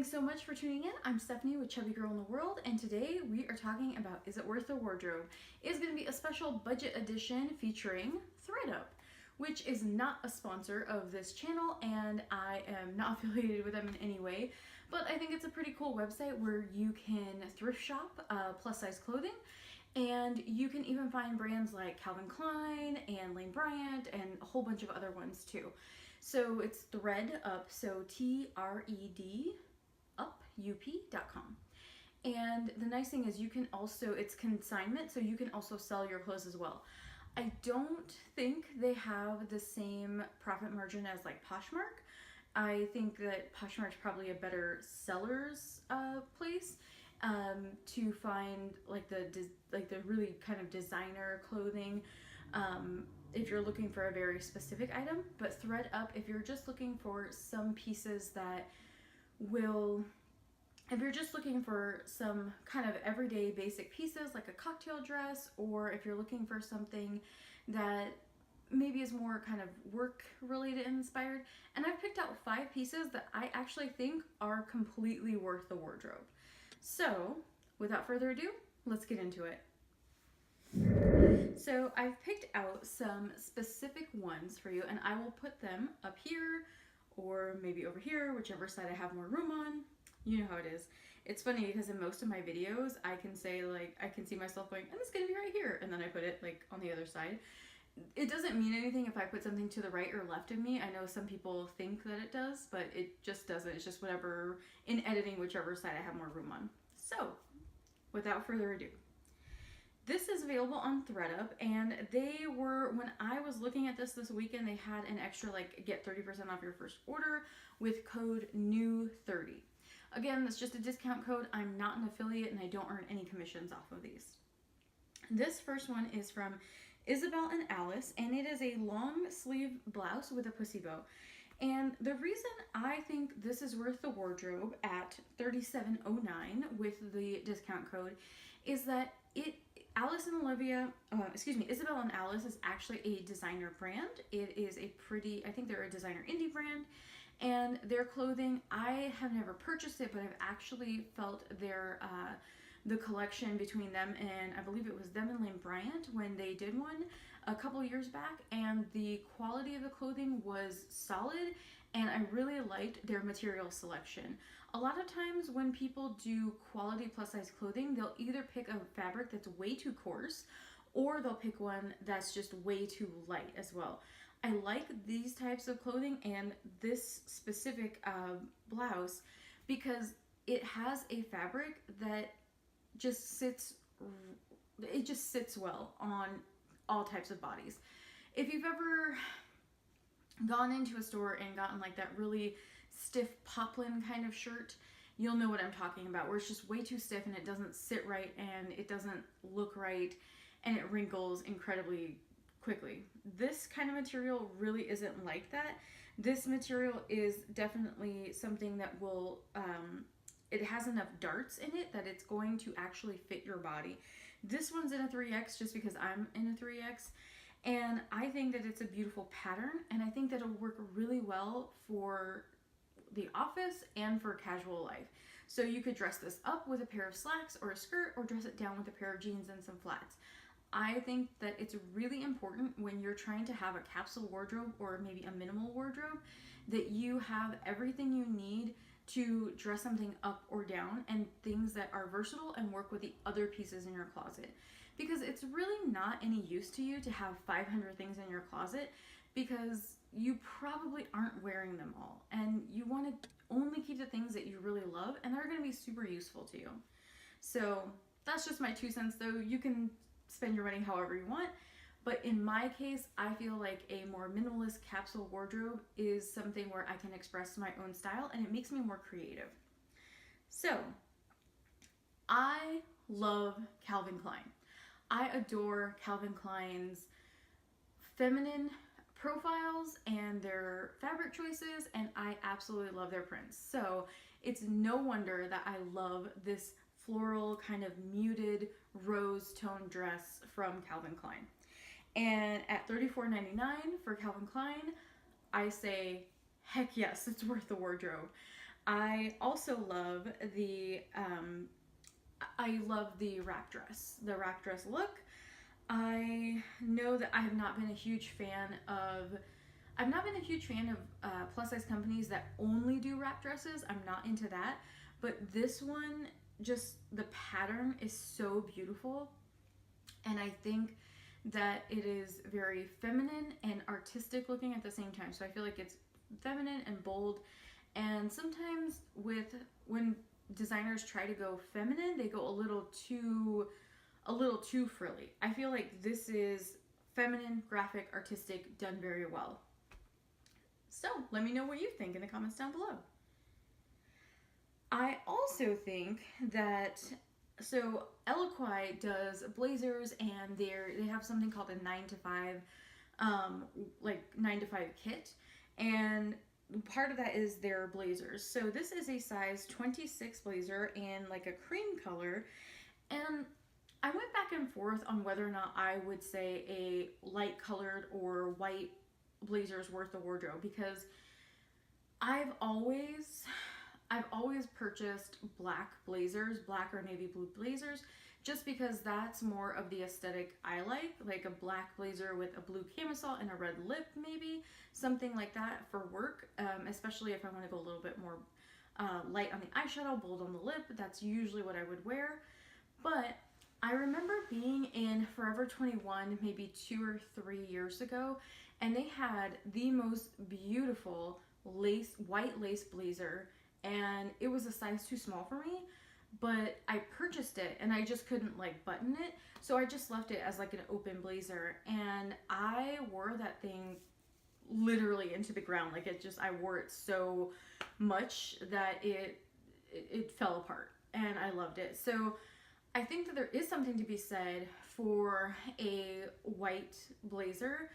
Thanks so much for tuning in. I'm Stephanie with Chubby Girl in the World, and today we are talking about Is It Worth the Wardrobe? It's going to be a special budget edition featuring ThredUp, which is not a sponsor of this channel, and I am not affiliated with them in any way, but I think it's a pretty cool website where you can thrift shop plus size clothing, and you can even find brands like Calvin Klein and Lane Bryant and a whole bunch of other ones too. So it's ThredUp, so TRED up.com. And the nice thing is you can also, it's consignment, so you can also sell your clothes as well. I don't think they have the same profit margin as like Poshmark. I think that Poshmark's probably a better seller's place to find like the really kind of designer clothing if you're looking for a very specific item. But ThredUp, if you're just looking for some pieces that will, if you're just looking for some kind of everyday basic pieces like a cocktail dress, or if you're looking for something that maybe is more kind of work related and inspired, and I've picked out 5 pieces that I actually think are completely worth the wardrobe. So without further ado, let's get into it. So I've picked out some specific ones for you, and I will put them up here or maybe over here, whichever side I have more room on. You know how it is. It's funny because in most of my videos, I can say like, I can see myself going, and it's gonna be right here, and then I put it like on the other side. It doesn't mean anything if I put something to the right or left of me. I know some people think that it does, but it just doesn't. It's just whatever, in editing, whichever side I have more room on. So without further ado, this is available on ThredUp, and they were, when I was looking at this weekend, they had an extra like get 30% off your first order with code NEW30. Again, that's just a discount code. I'm not an affiliate and I don't earn any commissions off of these. This first one is from Isabel and Alice, and it is a long sleeve blouse with a pussy bow. And the reason I think this is worth the wardrobe at $37.09 with the discount code is that Isabel and Alice is actually a designer brand. It is a pretty, I think they're a designer indie brand, and their clothing, I have never purchased it, but I've actually felt their the collection between them and I believe it was them and Lane Bryant when they did one a couple years back, and the quality of the clothing was solid, and I really liked their material selection. A lot of times when people do quality plus size clothing, they'll either pick a fabric that's way too coarse, or they'll pick one that's just way too light as well. I like these types of clothing and this specific blouse because it has a fabric that just sits, it just sits well on all types of bodies. If you've ever gone into a store and gotten like that really stiff poplin kind of shirt, you'll know what I'm talking about, where it's just way too stiff and it doesn't sit right and it doesn't look right and it wrinkles incredibly quickly. This kind of material really isn't like that. This material is definitely something that will it has enough darts in it that it's going to actually fit your body. This one's in a 3X just because I'm in a 3X, and I think that it's a beautiful pattern, and I think that it'll work really well for the office and for casual life. So you could dress this up with a pair of slacks or a skirt, or dress it down with a pair of jeans and some flats. I think that it's really important when you're trying to have a capsule wardrobe or maybe a minimal wardrobe that you have everything you need to dress something up or down, and things that are versatile and work with the other pieces in your closet. Because it's really not any use to you to have 500 things in your closet because you probably aren't wearing them all, and you want to only keep the things that you really love and they're going to be super useful to you. So that's just my 2 cents though. You can spend your money however you want, but in my case, I feel like a more minimalist capsule wardrobe is something where I can express my own style and it makes me more creative. So I love Calvin Klein. I adore Calvin Klein's feminine profiles and their fabric choices, and I absolutely love their prints. So it's no wonder that I love this floral kind of muted rose tone dress from Calvin Klein. And at $34.99 for Calvin Klein, I say, heck yes, it's worth the wardrobe. I also love I love the wrap dress, look. I know that I have not been a huge fan of plus size companies that only do wrap dresses. I'm not into that. But this one, just the pattern is so beautiful. And I think that it is very feminine and artistic looking at the same time. So I feel like it's feminine and bold. And sometimes when designers try to go feminine, they go a little too frilly. I feel like this is feminine, graphic, artistic, done very well. So let me know what you think in the comments down below. I also think that, so NYX does blazers, and they have something called a 9 to 5, like 9 to 5 kit, and part of that is their blazers. So this is a size 26 blazer in like a cream color, and I went back and forth on whether or not I would say a light colored or white blazer is worth the wardrobe, because I've always purchased black blazers, black or navy blue blazers, just because that's more of the aesthetic I like a black blazer with a blue camisole and a red lip, maybe something like that for work, especially if I want to go a little bit more light on the eyeshadow, bold on the lip. That's usually what I would wear. But I remember being in Forever 21 maybe 2 or 3 years ago, and they had the most beautiful white lace blazer, and it was a size too small for me, but I purchased it and I just couldn't like button it, so I just left it as like an open blazer, and I wore that thing literally into the ground. Like I wore it so much that it fell apart, and I loved it. So I think that there is something to be said for a white blazer,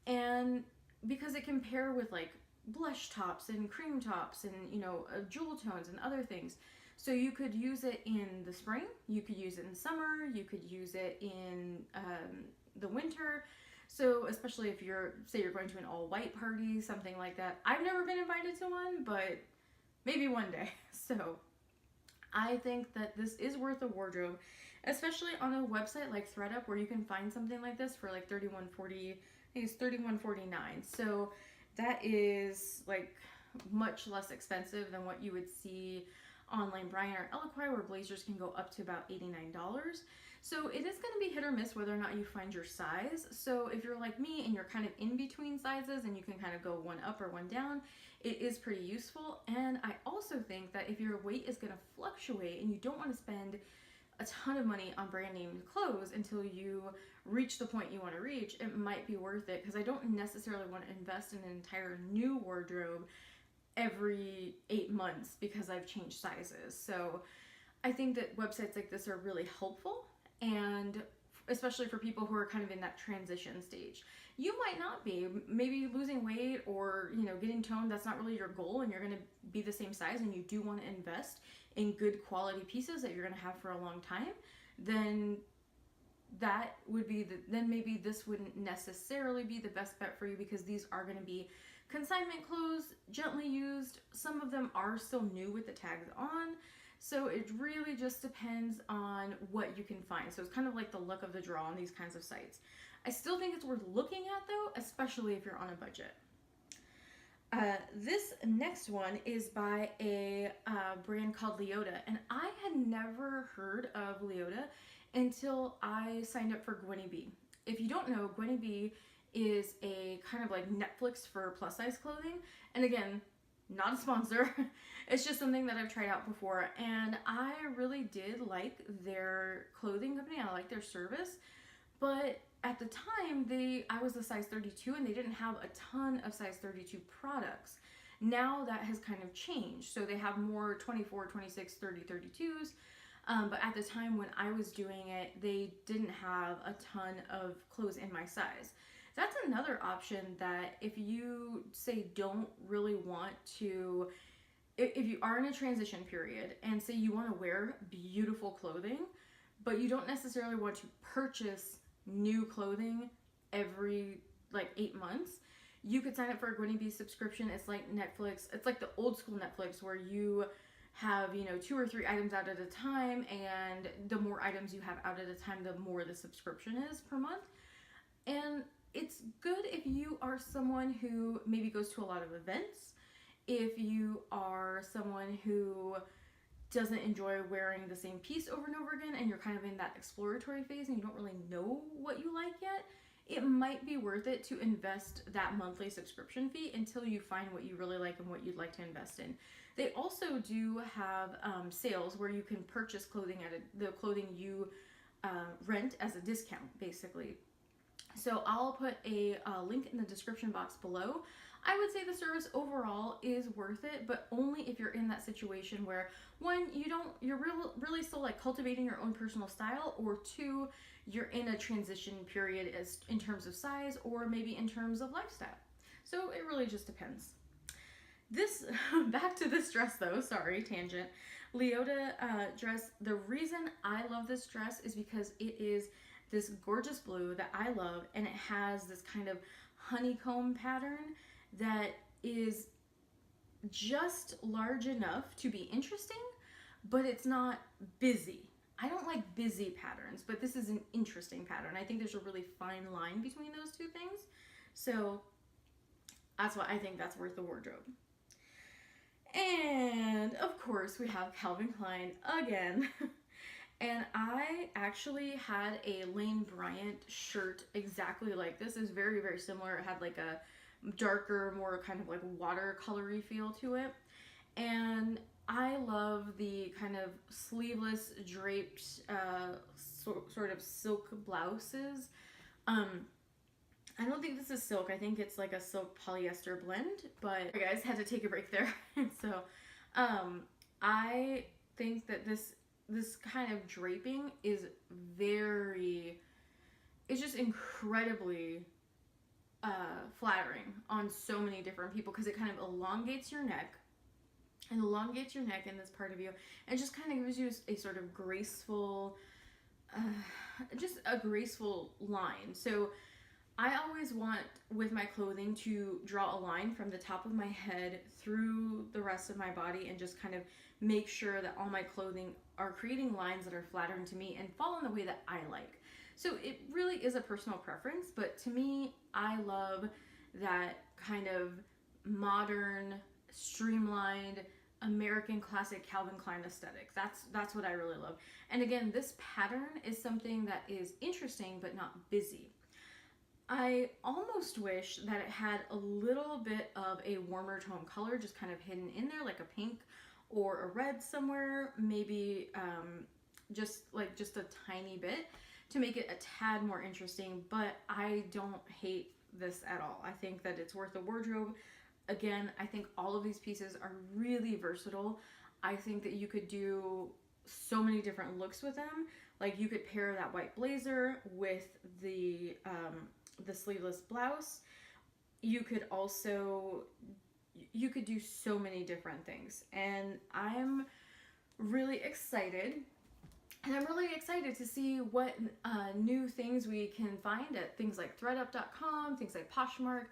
and because it can pair with like blush tops and cream tops and, you know, jewel tones and other things. So you could use it in the spring, you could use it in summer, you could use it in the winter. So especially if you're going to an all white party, something like that. I've never been invited to one, but maybe one day. So I think that this is worth a wardrobe, especially on a website like ThredUp, where you can find something like this for like $31.40. I think it's $31.49. So that is like much less expensive than what you would see on Lane Bryant or NYX, where blazers can go up to about $89. So it is going to be hit or miss whether or not you find your size. So if you're like me and you're kind of in between sizes and you can kind of go one up or one down, it is pretty useful. And I also think that if your weight is going to fluctuate and you don't want to spend a ton of money on brand name clothes until you reach the point you want to reach, it might be worth it, because I don't necessarily want to invest in an entire new wardrobe every 8 months because I've changed sizes. So I think that websites like this are really helpful, and especially for people who are kind of in that transition stage. You might not be, maybe losing weight or, you know, getting toned, that's not really your goal, and you're going to be the same size, and you do want to invest in good quality pieces that you're going to have for a long time, then that would be then maybe this wouldn't necessarily be the best bet for you, because these are going to be consignment clothes, gently used. Some of them are still new with the tags on. So it really just depends on what you can find. So it's kind of like the luck of the draw on these kinds of sites. I still think it's worth looking at though, especially if you're on a budget. This next one is by a brand called Leota, and I had never heard of Leota until I signed up for Gwenny B. If you don't know, Gwenny B is a kind of like Netflix for plus size clothing, and again, not a sponsor. It's just something that I've tried out before, and I really did like their clothing company. I like their service, but at the time I was a size 32 and they didn't have a ton of size 32 products. Now that has kind of changed. So they have more 24, 26, 30, 32s. But at the time when I was doing it, they didn't have a ton of clothes in my size. That's another option, that if you say don't really want to, if you are in a transition period and say you want to wear beautiful clothing, but you don't necessarily want to purchase new clothing every like 8 months, You could sign up for a Gwenny B subscription. It's like Netflix. It's like the old school Netflix where you have, you know, 2 or 3 items out at a time, and the more items you have out at a time, the more the subscription is per month. And it's good if you are someone who maybe goes to a lot of events, if you are someone who doesn't enjoy wearing the same piece over and over again, and you're kind of in that exploratory phase and you don't really know what you like yet. It might be worth it to invest that monthly subscription fee until you find what you really like and what you'd like to invest in. They also do have sales where you can purchase clothing at the clothing you rent as a discount, basically. So I'll put a link in the description box below. I would say the service overall is worth it, but only if you're in that situation where, one, you're really still like cultivating your own personal style, or two, you're in a transition period as in terms of size or maybe in terms of lifestyle. So it really just depends. This, back to this dress though, sorry, tangent. Leota dress, the reason I love this dress is because it is this gorgeous blue that I love, and it has this kind of honeycomb pattern that is just large enough to be interesting, but it's not busy. I don't like busy patterns, but this is an interesting pattern. I think there's a really fine line between those two things. So that's why I think that's worth the wardrobe. And of course we have Calvin Klein again. And I actually had a Lane Bryant shirt exactly like this. It was very, very similar. It had like a darker, more kind of like watercolory feel to it. And I love the kind of sleeveless draped sort of silk blouses. I don't think this is silk. I think it's like a silk polyester blend, but I guys had to take a break there. So I think that this kind of draping is it's just incredibly flattering on so many different people, because it kind of elongates your neck and elongates your neck in this part of you, and just kind of gives you a sort of graceful, just a graceful line. So I always want with my clothing to draw a line from the top of my head through the rest of my body and just kind of make sure that all my clothing are creating lines that are flattering to me and fall in the way that I like. So it really is a personal preference, but to me, I love that kind of modern, streamlined, American classic Calvin Klein aesthetic. That's what I really love. And again, this pattern is something that is interesting but not busy. I almost wish that it had a little bit of a warmer tone color just kind of hidden in there, like a pink or a red somewhere, maybe just a tiny bit to make it a tad more interesting, but I don't hate this at all. I think that it's worth a wardrobe. Again, I think all of these pieces are really versatile. I think that you could do so many different looks with them. Like you could pair that white blazer with the sleeveless blouse. You could do so many different things, and I'm really excited. And I'm really excited to see what new things we can find at things like thredup.com, things like Poshmark.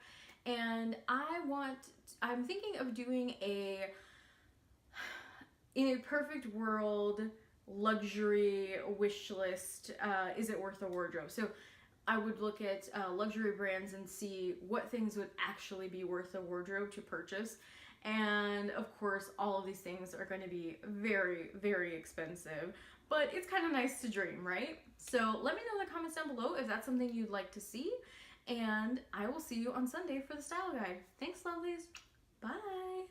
And I'm thinking of doing in a perfect world, luxury wish list, is it worth a wardrobe? So I would look at luxury brands and see what things would actually be worth a wardrobe to purchase. And of course, all of these things are going to be very, very expensive, but it's kind of nice to dream, right? So let me know in the comments down below if that's something you'd like to see, and I will see you on Sunday for the style guide. Thanks, lovelies. Bye.